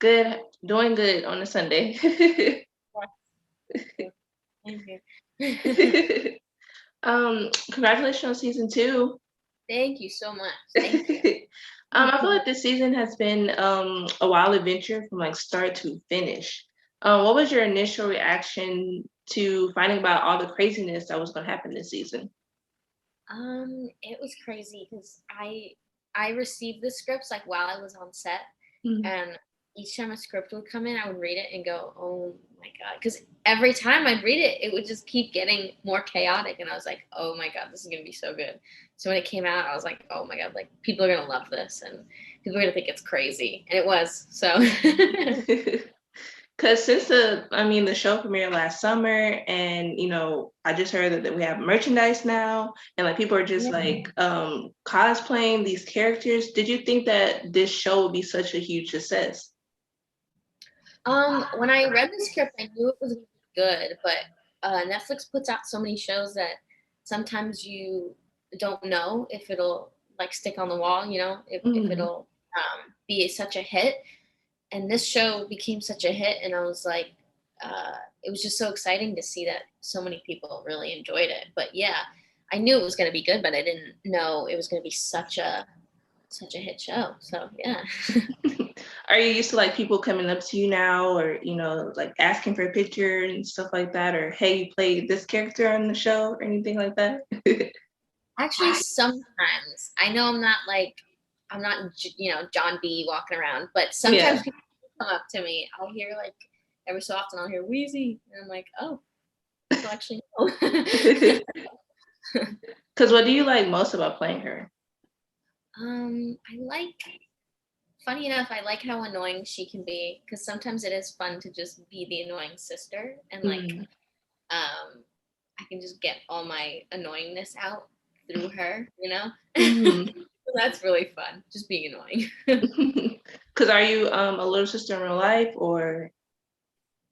Good, doing good on a Sunday. Thank you. Congratulations on season two. Thank you so much. Thank you. I feel like this season has been a wild adventure from like start to finish. What was your initial reaction to finding about all the craziness that was going to happen this season? It was crazy because I received the scripts like while I was on set, Mhm. and each time a script would come in, I would read it and go, "Oh my god!" Because every time I'd read it, it would just keep getting more chaotic, and I was like, "Oh my god, this is gonna be so good." So when it came out, I was like, "Oh my god, like people are gonna love this, and people are gonna think it's crazy," and it was. So Because since the show premiered last summer, and I just heard that we have merchandise now, and like people are just yeah. like cosplaying these characters. Did you think that this show would be such a huge success? When I read the script, I knew it was gonna be good, but Netflix puts out so many shows that sometimes you don't know if it'll like stick on the wall, if Mhm. it'll be such a hit. And this show became such a hit, and I was like, it was just so exciting to see that so many people really enjoyed it. But yeah, I knew it was going to be good, but I didn't know it was going to be such a hit show. So yeah. Are you used to like people coming up to you now, or like asking for a picture and stuff like that, or hey, you played this character on the show, or anything like that? Actually, sometimes I know I'm not John B walking around, but sometimes Yeah. people come up to me. I'll hear like every so often I'll hear Weezie, and I'm like, oh, people actually know. Because what do you like most about playing her? I like. Funny enough, I like how annoying she can be because sometimes it is fun to just be the annoying sister and like Mm. I can just get all my annoyingness out through her. Mhm. So that's really fun, just being annoying. Because are you a little sister in real life, or?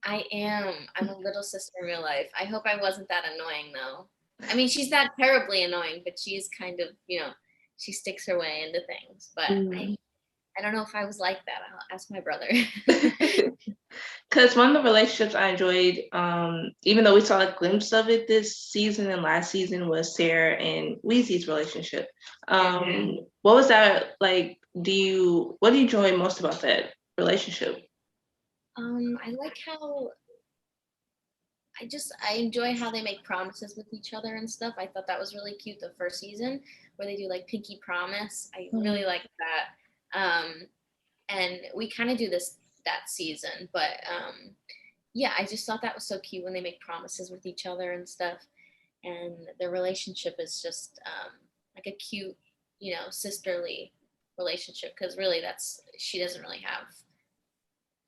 I am. I'm a little sister in real life. I hope I wasn't that annoying though. I mean, she's not terribly annoying, but she's kind of, she sticks her way into things. But Mm. I don't know if I was like that. I'll ask my brother. Because one of the relationships I enjoyed, even though we saw a glimpse of it this season and last season, was Sarah and Weezy's relationship. What was that like? What do you enjoy most about that relationship? I like how I enjoy how they make promises with each other and stuff. I thought that was really cute the first season where they do like pinky promise. I really like that. And we kind of do this that season, but yeah, I just thought that was so cute when they make promises with each other and stuff. And their relationship is just like a cute, sisterly relationship because really that's she doesn't really have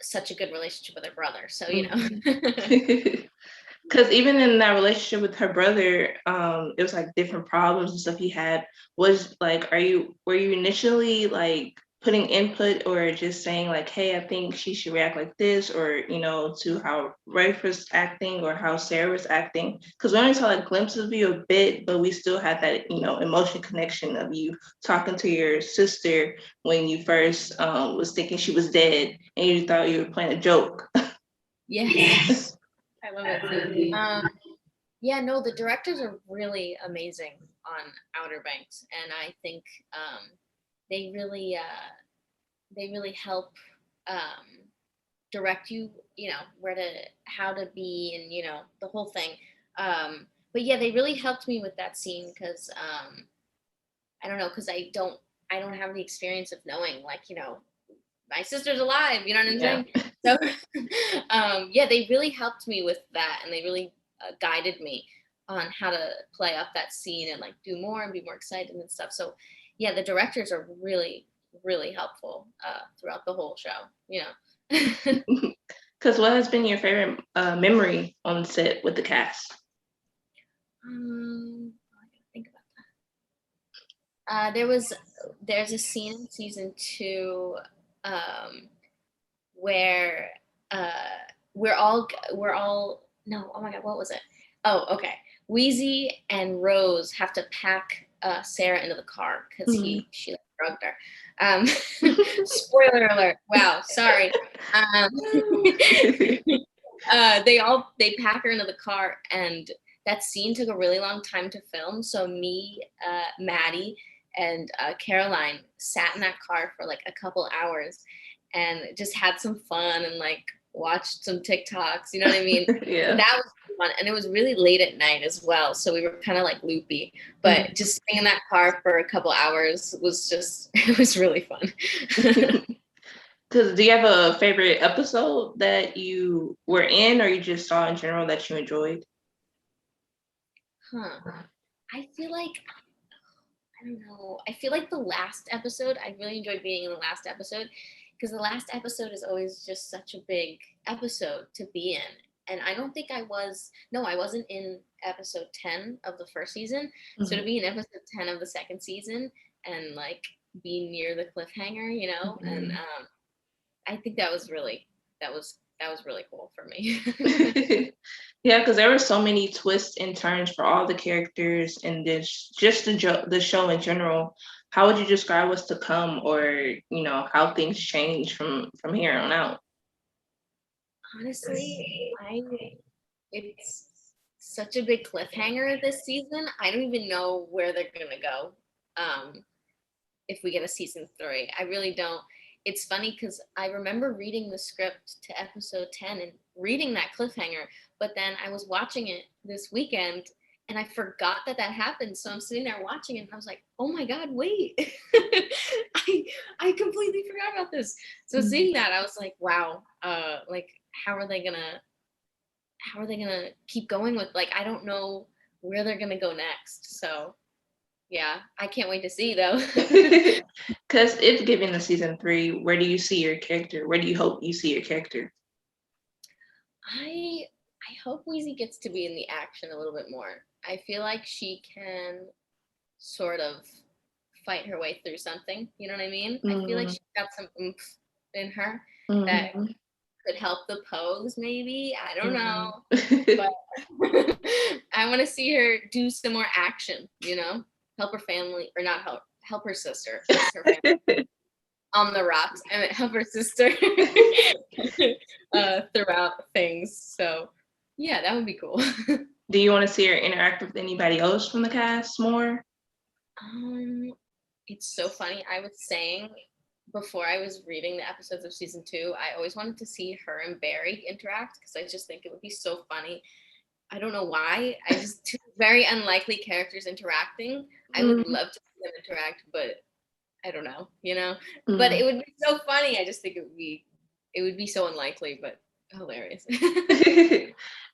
such a good relationship with her brother. So, Because even in that relationship with her brother, it was like different problems and stuff he had. Was like, were you initially like putting input, or just saying like, hey, I think she should react like this, or to how Rafe was acting or how Sarah was acting? Because we only saw like glimpses of you a bit, but we still had that emotion connection of you talking to your sister when you first was thinking she was dead and you thought you were playing a joke. yes, I love it. Yeah, no, the directors are really amazing on Outer Banks, and I think they really they really help um, direct you, where to how to be, and the whole thing. But yeah, they really helped me with that scene because I don't know, because I don't have the experience of knowing like my sister's alive. You know what I'm Yeah. saying? So yeah, they really helped me with that, and they really guided me on how to play up that scene and like do more and be more excited and stuff. So yeah, the directors are really really helpful throughout the whole show. Because what has been your favorite memory on set with the cast? I gotta think about there's a scene in season two um, where uh, we're all no, oh my god, what was it? Oh, okay. Wheezy and Rose have to pack Sarah into the car because she drugged her. Spoiler alert! Wow, sorry. They pack her into the car, and that scene took a really long time to film. So me, Maddie, and Caroline sat in that car for like a couple hours and just had some fun and like watched some TikToks. You know what I mean? Yeah. So that was fun, and it was really late at night as well. So we were kind of like loopy, but just staying in that car for a couple hours was just it was really fun. Because do you have a favorite episode that you were in, or you just saw in general that you enjoyed? I feel like, I don't know. I feel like the last episode, I really enjoyed being in the last episode because the last episode is always just such a big episode to be in. And I don't think I wasn't in episode 10 of the first season. So to be in episode 10 of the second season and like be near the cliffhanger, you know, and I think that was really cool for me. Yeah, because there were so many twists and turns for all the characters and this just the show in general. How would you describe what's to come, or how things change from here on out? Honestly, it's such a big cliffhanger this season. I don't even know where they're gonna go. If we get a season 3, I really don't. It's funny because I remember reading the script to episode 10 and reading that cliffhanger, but then I was watching it this weekend and I forgot that happened. So I'm sitting there watching it and I was like, oh my God, wait. I completely forgot about this. So seeing that, I was like, wow, like how are they gonna keep going with, like, I don't know where they're gonna go next. So yeah, I can't wait to see though. Because if given the season 3, where do you see your character? Where do you hope you see your character? I hope Weezie gets to be in the action a little bit more. I feel like she can sort of fight her way through something. You know what I mean? I feel like she's got some oomph in her that could help the pose, maybe. I don't know. But I want to see her do some more action, you know? Help her family, or not help her sister. Her family. On the rocks. I mean, help her sister throughout things. So yeah, that would be cool. Do you want to see her interact with anybody else from the cast more? It's so funny. I was saying before I was reading the episodes of season 2, I always wanted to see her and Barry interact because I just think it would be so funny. I don't know why. I just two very unlikely characters interacting. I would love to see them interact, but I don't know, you know. But it would be so funny. I just think it would be so unlikely, but hilarious.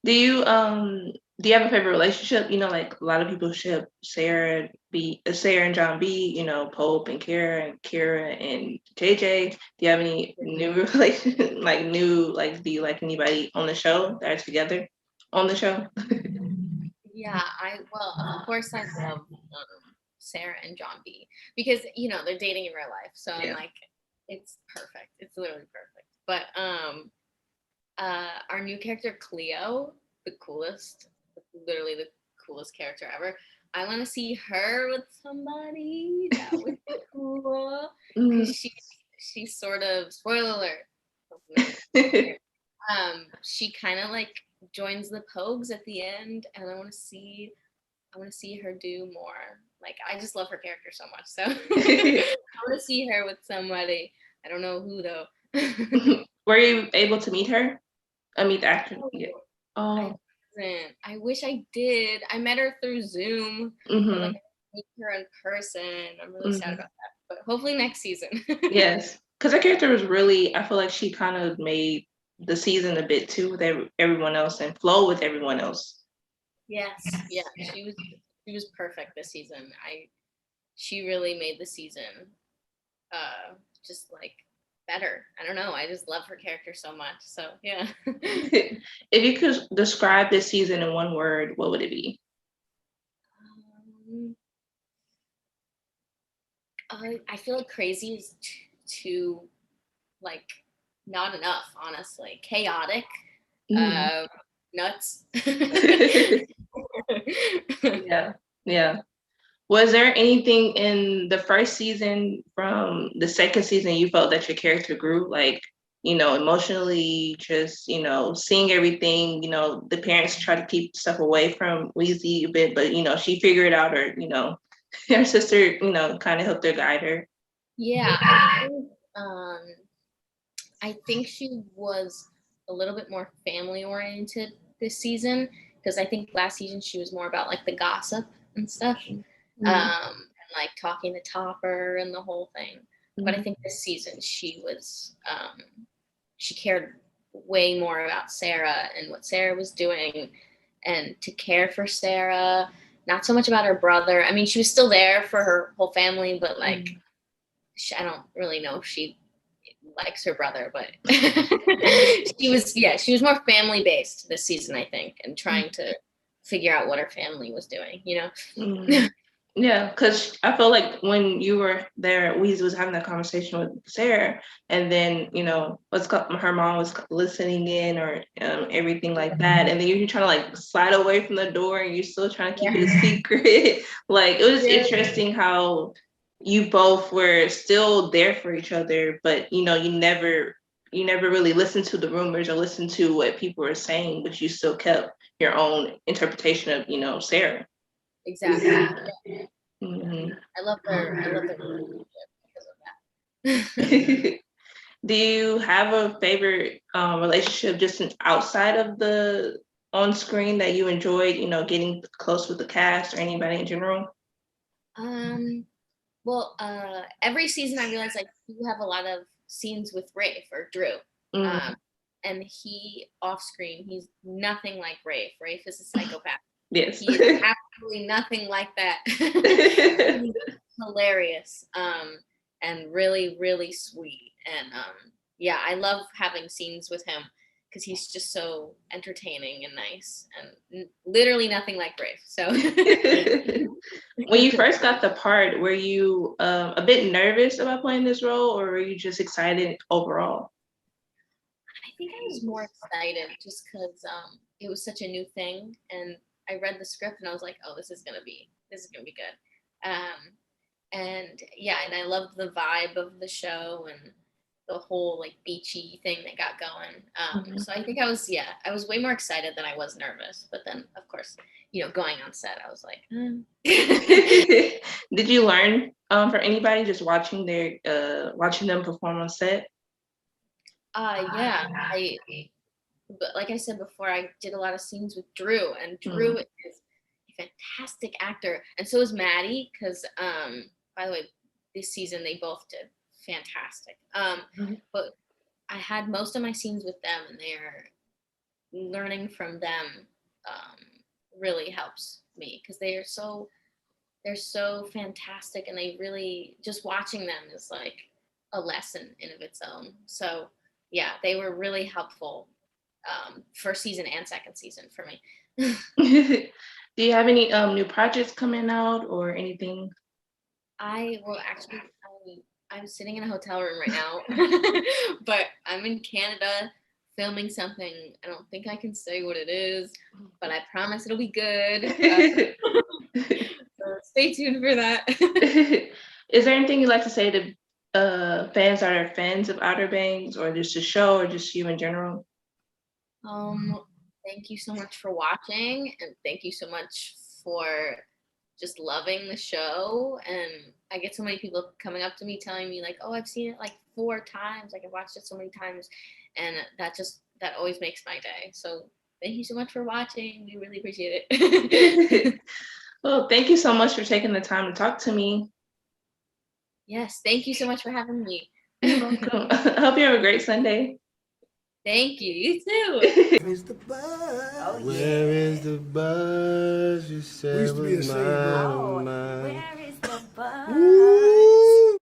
Do you have a favorite relationship? Like a lot of people ship Sarah and John B, Pope and Kira and JJ. Do you have any new relationship, do you like anybody on the show that are together on the show? Yeah, of course I love Sarah and John B because they're dating in real life, so I'm like, it's perfect. It's literally perfect. But our new character Cleo, literally the coolest character ever. I want to see her with somebody. That would be cool because she's sort of, spoiler alert. She kind of like joins the Pogues at the end, and I want to see her do more. Like, I just love her character so much. So I want to see her with somebody. I don't know who though. Were you able to meet her? Meet the actress? Yeah. Oh. I wish I did. I met her through Zoom. But like, I meet her in person. I'm really sad about that. But hopefully next season. Yes. Because her character was really, I feel like she kind of made the season a bit too with everyone else and flow with everyone else. Yes. Yeah. She was perfect this season. She really made the season just like better. I don't know. I just love her character so much. So yeah. If you could describe this season in one word, what would it be? I feel like crazy is too like not enough, honestly. Chaotic, nuts. Yeah. Was there anything in the first season from the second season you felt that your character grew, like, emotionally, just, seeing everything, the parents try to keep stuff away from Weezie a bit, but, she figured it out, or, her sister, kind of helped her guide her. Yeah, I think she was a little bit more family oriented this season, because I think last season she was more about like the gossip and stuff, and like talking to Topper and the whole thing. But I think this season she was she cared way more about Sarah and what Sarah was doing, and to care for Sarah, not so much about her brother. I mean, she was still there for her whole family, but like I don't really know if she likes her brother, but she was more family based this season, I think, and trying to figure out what her family was doing, Yeah, because I feel like when you were there, Weezy was having that conversation with Sarah, and then her mom was listening in, or everything like that, and then you're trying to like slide away from the door, and you're still trying to keep it a secret. Like, it was interesting how you both were still there for each other, but you never really listened to the rumors or listened to what people were saying, but you still kept your own interpretation of Sarah. Exactly. I love their relationship because of that. Do you have a favorite relationship just outside of the on screen that you enjoyed, getting close with the cast or anybody in general? Well, every season I realize I do have a lot of scenes with Rafe or Drew. And he off screen, he's nothing like Rafe. Rafe is a psychopath. Yes. He's absolutely nothing like that. He's hilarious, and really, really sweet. And yeah, I love having scenes with him because he's just so entertaining and nice, and literally nothing like Rafe. So when you first got the part, were you a bit nervous about playing this role, or were you just excited overall? I think I was more excited just because it was such a new thing, and I read the script and I was like, oh, this is gonna be good. And yeah, and I loved the vibe of the show and the whole like beachy thing that got going. So I think I was way more excited than I was nervous. But then, of course, going on set, I was like, Did you learn from anybody just watching them perform on set? Yeah, but like I said before, I did a lot of scenes with Drew, and Drew is a fantastic actor, and so is Maddie. Because by the way, this season they both did fantastic. But I had most of my scenes with them, and learning from them really helps me, because they're so fantastic, and they really, just watching them is like a lesson in of its own. So yeah, they were really helpful, first season and second season for me. Do you have any new projects coming out or anything? Actually, I'm sitting in a hotel room right now, but I'm in Canada filming something. I don't think I can say what it is, but I promise it'll be good. So stay tuned for that. Is there anything you'd like to say to fans that are fans of Outer Banks, or just the show, or just you in general? Thank you so much for watching, and thank you so much for just loving the show. And I get so many people coming up to me telling me like, oh, I've seen it like 4 times, like I've watched it so many times, and that always makes my day. So thank you so much for watching. We really appreciate it. Well, thank you so much for taking the time to talk to me. Yes, thank you so much for having me. You're welcome. I hope you have a great Sunday. Thank you. You too. Where is the buzz? Where is the buzz? You said was mine.